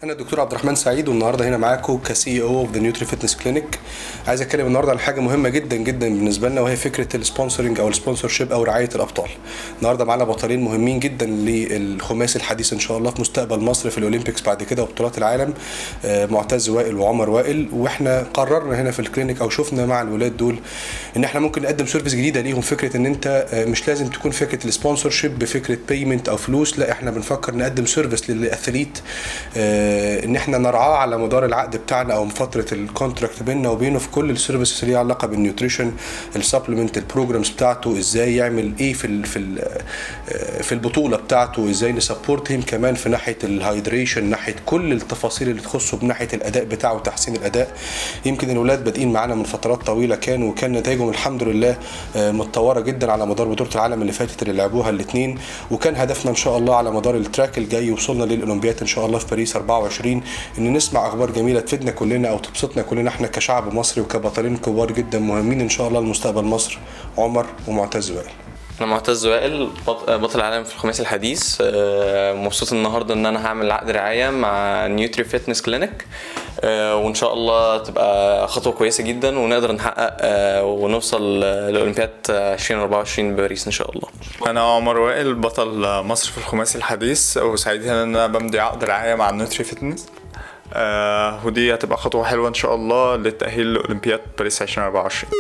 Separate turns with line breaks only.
انا الدكتور عبد الرحمن سعيد، والنهارده هنا معاكم كسي او اوف ذا نيوتري فيتنس كلينيك. عايز اتكلم النهارده عن حاجه مهمه جدا جدا بالنسبه لنا، وهي فكره السبونسرنج او السبونسرشيب او رعايه الابطال. النهارده معانا بطلين مهمين جدا للخماسي الحديث ان شاء الله في مستقبل مصر في الاولمبيكس بعد كده وبطولات العالم، معتز وائل وعمر وائل. واحنا قررنا هنا في الكلينيك او شفنا مع الولاد دول ان احنا ممكن نقدم سيرفيس جديده ليهم، فكره ان انت مش لازم تكون فكره السبونسرشيب بفكره بيمنت او فلوس، لا احنا بنفكر نقدم سيرفيس للاثليت ان احنا نرعاه على مدار العقد بتاعنا او فتره الكونتراكت بيننا وبينه في كل السيرفيسز اللي ليها علاقه بالنيوتريشن، السبلمنت، البروجرامز بتاعته، ازاي يعمل ايه في البطوله بتاعته، ازاي نسبورت كمان في ناحيه الهايدريشن، ناحيه كل التفاصيل اللي تخصه بناحيه الاداء بتاعه وتحسين الاداء. يمكن الولاد بادئين معانا من فترات طويله وكان نتائجهم الحمد لله متطوره جدا على مدار بطوله العالم اللي فاتت اللي لعبوها الاثنين، وكان هدفنا ان شاء الله على مدار التراك الجاي وصلنا للاولمبياد ان شاء الله في باريس 24 ان نسمع اخبار جميله تفيدنا كلنا او تبسطنا كلنا احنا كشعب مصري وكبطلين كبار جدا مهمين ان شاء الله لمستقبل مصر، عمر ومعتز وائل.
انا معتز وائل، بطل العالم في الخماسي الحديث. مبسوط النهارده ان انا هعمل عقد رعايه مع نيوتري فيتنس كلينيك، وان شاء الله تبقى خطوه كويسه جدا ونقدر نحقق ونوصل لاولمبياد 2024 بباريس ان شاء الله.
انا عمر وائل، بطل مصر في الخماسي الحديث، وسعيد ان انا بمضي عقد رعايه مع نيوتري فيتنس، ودي هتبقى خطوه حلوه ان شاء الله للتاهيل لاولمبياد باريس 2024.